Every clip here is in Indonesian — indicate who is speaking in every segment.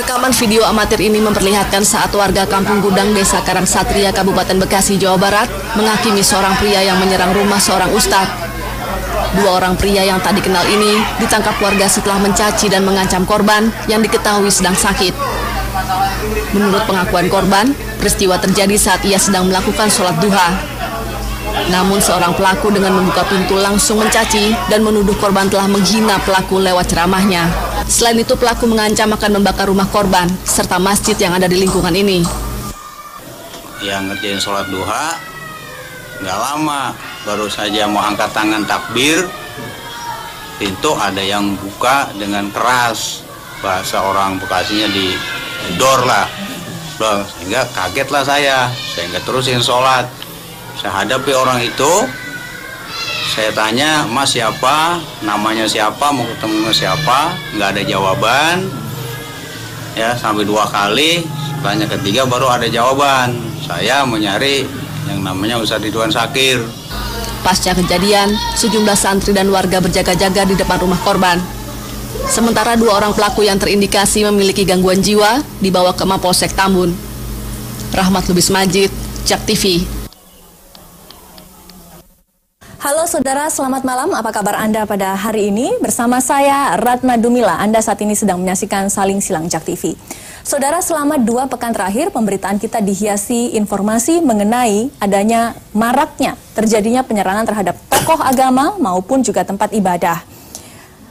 Speaker 1: Rekaman video amatir ini memperlihatkan saat warga Kampung Gudang, Desa Karangsatria, Kabupaten Bekasi, Jawa Barat, menghakimi seorang pria yang menyerang rumah seorang ustadz. Dua orang pria yang tak dikenal ini ditangkap warga setelah mencaci dan mengancam korban yang diketahui sedang sakit. Menurut pengakuan korban, peristiwa terjadi saat ia sedang melakukan sholat duha. Namun seorang pelaku dengan membuka pintu langsung mencaci dan menuduh korban telah menghina pelaku lewat ceramahnya. Selain itu, pelaku mengancam akan membakar rumah korban serta masjid yang ada di lingkungan ini.
Speaker 2: Yang ngerjain sholat duha nggak lama, baru saja mau angkat tangan takbir, pintu ada yang buka dengan keras, bahasa orang Bekasinya didor lah, sehingga kagetlah saya nggak terusin sholat. Saya hadapi orang itu, saya tanya, "Mas siapa? Namanya siapa? Mau ketemu siapa?" Nggak ada jawaban. Ya, sampai 2 kali, tanya ketiga baru ada jawaban. Saya mau nyari yang namanya Ustadz Ridwan Sakir.
Speaker 1: Pasca kejadian, sejumlah santri dan warga berjaga-jaga di depan rumah korban. Sementara 2 orang pelaku yang terindikasi memiliki gangguan jiwa dibawa ke Mapolsek Tambun. Rahmat Lubis Majid, JAK TV.
Speaker 3: Halo saudara, selamat malam. Apa kabar Anda pada hari ini? Bersama saya, Ratna Dumila. Anda saat ini sedang menyaksikan Saling Silang JAK TV. Saudara, selama 2 pekan terakhir, pemberitaan kita dihiasi informasi mengenai adanya maraknya terjadinya penyerangan terhadap tokoh agama maupun juga tempat ibadah.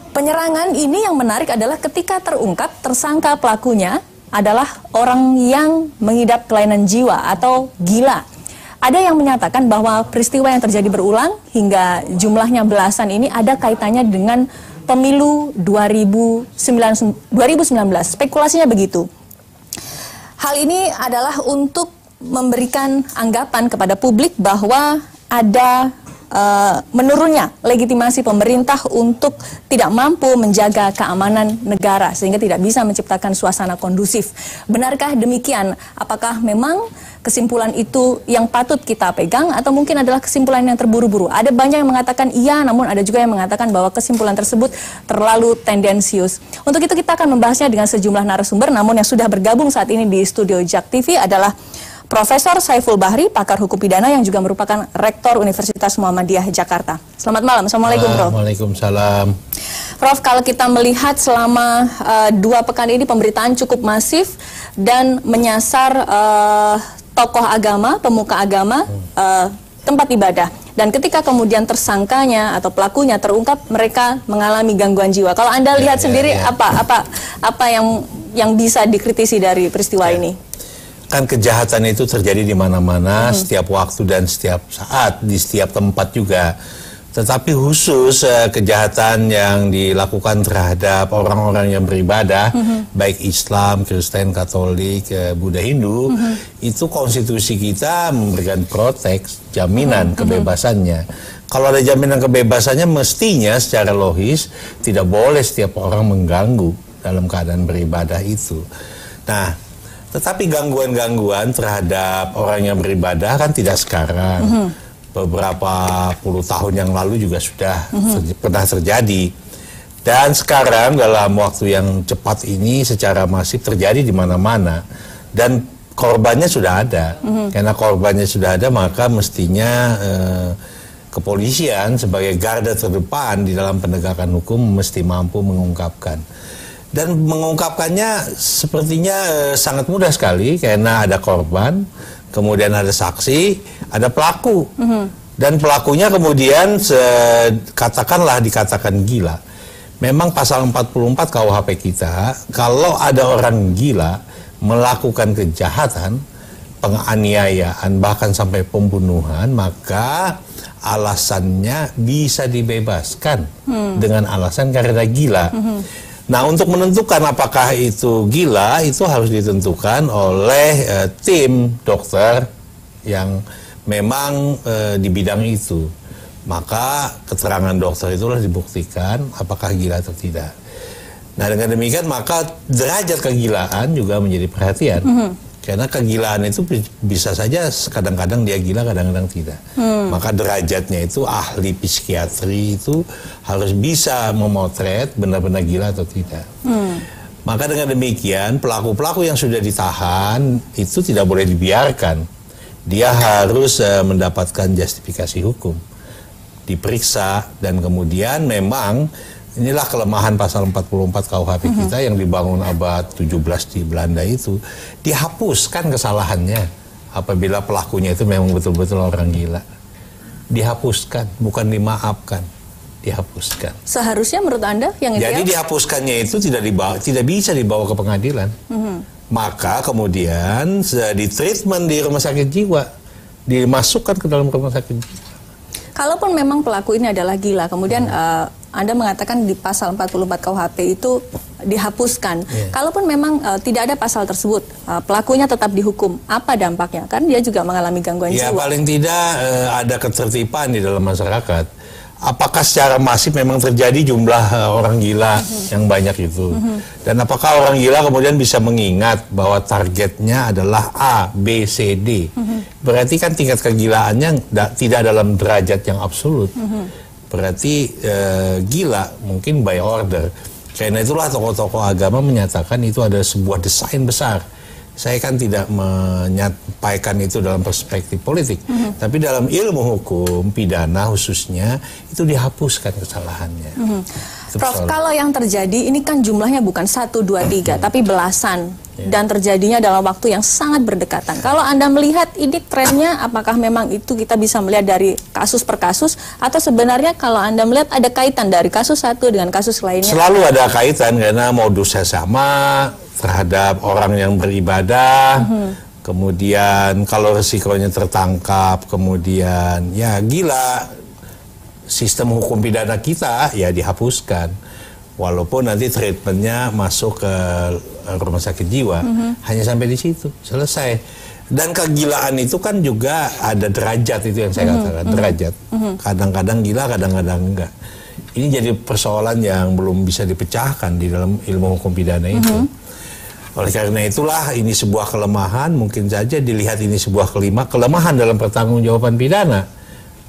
Speaker 3: Penyerangan ini yang menarik adalah ketika terungkap, tersangka pelakunya adalah orang yang mengidap kelainan jiwa atau gila. Ada yang menyatakan bahwa peristiwa yang terjadi berulang hingga jumlahnya belasan ini ada kaitannya dengan pemilu 2019. Spekulasinya begitu. Hal ini adalah untuk memberikan anggapan kepada publik bahwa ada menurunnya legitimasi pemerintah untuk tidak mampu menjaga keamanan negara sehingga tidak bisa menciptakan suasana kondusif. Benarkah demikian? Apakah memang kesimpulan itu yang patut kita pegang atau mungkin adalah kesimpulan yang terburu-buru? Ada banyak yang mengatakan iya, namun ada juga yang mengatakan bahwa kesimpulan tersebut terlalu tendensius. Untuk itu kita akan membahasnya dengan sejumlah narasumber, namun yang sudah bergabung saat ini di studio JAK TV adalah Profesor Saiful Bahri, pakar hukum pidana yang juga merupakan Rektor Universitas Muhammadiyah Jakarta. Selamat malam. Assalamualaikum, Prof.
Speaker 4: Waalaikumsalam.
Speaker 3: Prof, kalau kita melihat selama 2 pekan ini pemberitaan cukup masif dan menyasar tokoh agama, pemuka agama, tempat ibadah. Dan ketika kemudian tersangkanya atau pelakunya terungkap, mereka mengalami gangguan jiwa. Kalau Anda lihat sendiri, apa yang bisa dikritisi dari peristiwa ini?
Speaker 4: Kan kejahatan itu terjadi di mana-mana, setiap waktu dan setiap saat, di setiap tempat juga. Tetapi khusus kejahatan yang dilakukan terhadap orang-orang yang beribadah, baik Islam, Kristen, Katolik, Buddha, Hindu, itu konstitusi kita memberikan jaminan kebebasannya. Kalau ada jaminan kebebasannya, mestinya secara logis tidak boleh setiap orang mengganggu dalam keadaan beribadah itu. Nah, tetapi gangguan-gangguan terhadap orang yang beribadah kan tidak sekarang. Beberapa puluh tahun yang lalu juga sudah pernah terjadi. Dan sekarang dalam waktu yang cepat ini secara masif terjadi di mana-mana. Dan korbannya sudah ada. Karena korbannya sudah ada, maka mestinya kepolisian sebagai garda terdepan di dalam penegakan hukum mesti mampu mengungkapkan. Dan mengungkapkannya sepertinya sangat mudah sekali karena ada korban, kemudian ada saksi, ada pelaku. Dan pelakunya kemudian dikatakan gila. Memang pasal 44 KUHP kita, kalau ada orang gila melakukan kejahatan, penganiayaan, bahkan sampai pembunuhan, maka alasannya bisa dibebaskan dengan alasan karena gila. Nah, untuk menentukan apakah itu gila, itu harus ditentukan oleh tim dokter yang memang di bidang itu. Maka keterangan dokter itulah dibuktikan apakah gila atau tidak. Nah, dengan demikian maka derajat kegilaan juga menjadi perhatian. Karena kegilaan itu bisa saja kadang-kadang dia gila, kadang-kadang tidak. Maka derajatnya itu ahli psikiatri itu harus bisa memotret benar-benar gila atau tidak. Maka dengan demikian pelaku-pelaku yang sudah ditahan itu tidak boleh dibiarkan. Dia harus mendapatkan justifikasi hukum, diperiksa, dan kemudian memang inilah kelemahan pasal 44 KUHP kita yang dibangun abad 17 di Belanda itu, dihapuskan kesalahannya apabila pelakunya itu memang betul-betul orang gila. Dihapuskan, bukan dimaafkan. Dihapuskan.
Speaker 3: Seharusnya menurut Anda yang ideal?
Speaker 4: Jadi dihapuskannya itu tidak bisa dibawa ke pengadilan. Maka kemudian di treatment di rumah sakit jiwa, dimasukkan ke dalam rumah sakit jiwa.
Speaker 3: Kalaupun memang pelaku ini adalah gila, kemudian Anda mengatakan di pasal 44 KUHP itu dihapuskan. Kalaupun memang tidak ada pasal tersebut, pelakunya tetap dihukum, apa dampaknya? Kan dia juga mengalami gangguan jiwa.
Speaker 4: Ya paling tidak ada ketertiban di dalam masyarakat. Apakah secara masif memang terjadi jumlah orang gila yang banyak itu? Dan apakah orang gila kemudian bisa mengingat bahwa targetnya adalah A, B, C, D? Berarti kan tingkat kegilaannya tidak dalam derajat yang absolut. Berarti gila mungkin by order. Karena itulah tokoh-tokoh agama menyatakan itu adalah sebuah desain besar. Saya kan tidak menyampaikan itu dalam perspektif politik, tapi dalam ilmu hukum pidana khususnya itu dihapuskan kesalahannya.
Speaker 3: Prof, kalau yang terjadi ini kan jumlahnya bukan 1, 2, 3, tapi belasan, dan terjadinya dalam waktu yang sangat berdekatan. Kalau Anda melihat ini trennya, apakah memang itu kita bisa melihat dari kasus per kasus, atau sebenarnya kalau Anda melihat ada kaitan dari kasus satu dengan kasus lainnya?
Speaker 4: Selalu ada kaitan karena modusnya sama terhadap orang yang beribadah, kemudian kalau resikonya tertangkap, kemudian ya gila, sistem hukum pidana kita ya dihapuskan. Walaupun nanti treatmentnya masuk ke rumah sakit jiwa, hanya sampai di situ, selesai. Dan kegilaan itu kan juga ada derajat, itu yang saya katakan, derajat. Kadang-kadang gila, kadang-kadang enggak. Ini jadi persoalan yang belum bisa dipecahkan di dalam ilmu hukum pidana itu. Oleh karena itulah ini sebuah kelemahan, mungkin saja dilihat ini sebuah kelemahan dalam pertanggungjawaban pidana.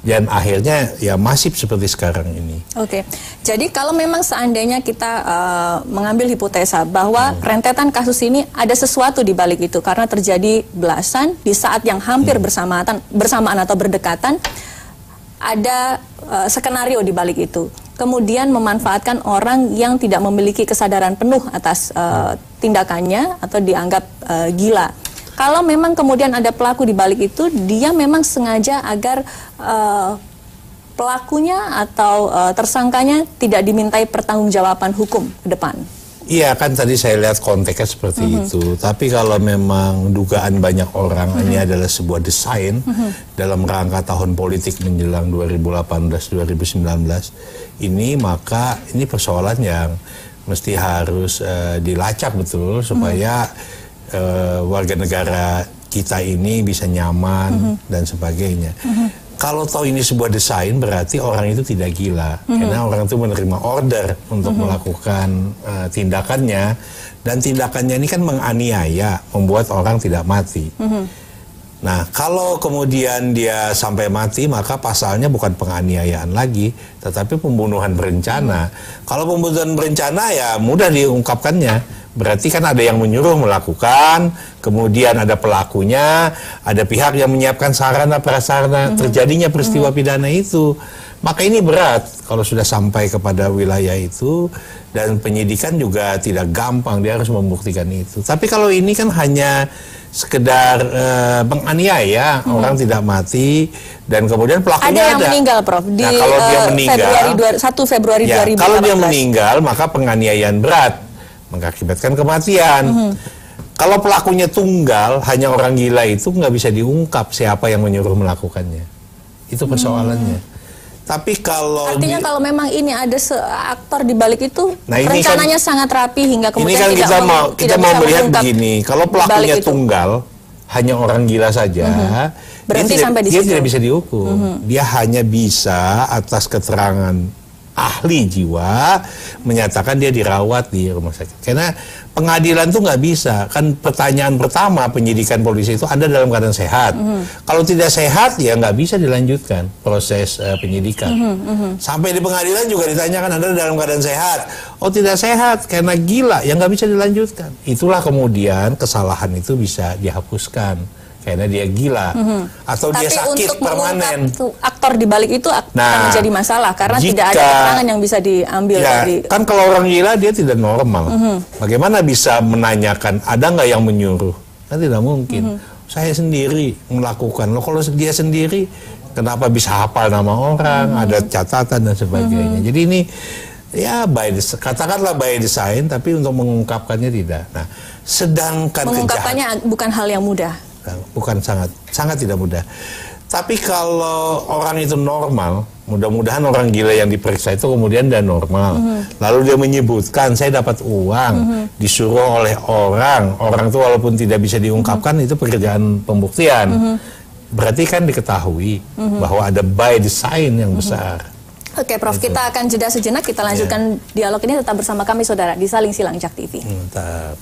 Speaker 4: Dan akhirnya ya masif seperti sekarang ini.
Speaker 3: Oke, jadi kalau memang seandainya kita mengambil hipotesa bahwa rentetan kasus ini ada sesuatu di balik itu karena terjadi belasan di saat yang hampir bersamaan atau berdekatan, ada skenario di balik itu. Kemudian memanfaatkan orang yang tidak memiliki kesadaran penuh atas tindakannya atau dianggap gila. Kalau memang kemudian ada pelaku di balik itu, dia memang sengaja agar pelakunya atau tersangkanya tidak dimintai pertanggungjawaban hukum ke depan.
Speaker 4: Iya, kan tadi saya lihat konteksnya seperti itu. Tapi kalau memang dugaan banyak orang ini adalah sebuah desain dalam rangka tahun politik menjelang 2018-2019 ini, maka ini persoalan yang mesti harus dilacak betul supaya warga negara kita ini bisa nyaman dan sebagainya. Kalau tahu ini sebuah desain, berarti orang itu tidak gila, karena orang itu menerima order untuk melakukan tindakannya, dan tindakannya ini kan menganiaya, membuat orang tidak mati. Nah, kalau kemudian dia sampai mati, maka pasalnya bukan penganiayaan lagi, tetapi pembunuhan berencana. Kalau pembunuhan berencana ya mudah diungkapkannya. Berarti kan ada yang menyuruh melakukan, kemudian ada pelakunya, ada pihak yang menyiapkan sarana prasarana terjadinya peristiwa pidana itu. Maka ini berat kalau sudah sampai kepada wilayah itu, dan penyidikan juga tidak gampang, dia harus membuktikan itu. Tapi kalau ini kan hanya sekedar menganiaya, orang tidak mati, dan kemudian pelakunya
Speaker 3: ada yang meninggal, Prof, di
Speaker 4: nah, kalau dia meninggal,
Speaker 3: 1 Februari
Speaker 4: ya,
Speaker 3: 2018.
Speaker 4: kalau dia meninggal, maka penganiayaan berat mengakibatkan kematian. Kalau pelakunya tunggal, hanya orang gila itu nggak bisa diungkap siapa yang menyuruh melakukannya. Itu persoalannya. Tapi kalau
Speaker 3: artinya kalau memang ini ada aktor di balik itu,
Speaker 4: nah
Speaker 3: rencananya kan, sangat rapi hingga kemudian
Speaker 4: ini kan kita mau melihat begini, kalau pelakunya tunggal, hanya orang gila saja,
Speaker 3: berhenti sampai di
Speaker 4: dia
Speaker 3: situ.
Speaker 4: tidak bisa dihukum. Dia hanya bisa atas keterangan ahli jiwa menyatakan dia dirawat di rumah sakit. Karena pengadilan tuh nggak bisa. Kan pertanyaan pertama penyidikan polisi itu Anda dalam keadaan sehat. Kalau tidak sehat ya nggak bisa dilanjutkan proses penyidikan. Sampai di pengadilan juga ditanyakan Anda dalam keadaan sehat. Oh tidak sehat karena gila, ya nggak bisa dilanjutkan. Itulah kemudian kesalahan itu bisa dihapuskan. Karena dia gila atau
Speaker 3: Tapi
Speaker 4: dia sakit permanen.
Speaker 3: Aktor di balik itu akan menjadi masalah karena tidak ada keterangan yang bisa diambil dari.
Speaker 4: Kan kalau orang gila dia tidak normal. Bagaimana bisa menanyakan ada nggak yang menyuruh? Kan tidak mungkin. Saya sendiri melakukan. Loh, kalau dia sendiri kenapa bisa hafal nama orang? Ada catatan dan sebagainya. Jadi ini ya katakanlah by design, tapi untuk mengungkapkannya tidak. Nah, sedangkan
Speaker 3: mengungkapkannya bukan hal yang mudah.
Speaker 4: Bukan, sangat tidak mudah. Tapi kalau orang itu normal, mudah-mudahan orang gila yang diperiksa itu kemudian dia normal. Lalu dia menyebutkan saya dapat uang disuruh oleh orang itu walaupun tidak bisa diungkapkan itu pekerjaan pembuktian. Berarti kan diketahui bahwa ada by design yang besar.
Speaker 3: Oke, Prof, kita akan jeda sejenak, kita lanjutkan dialog ini tetap bersama kami saudara di Saling Silang Jak TV.
Speaker 4: Mantap.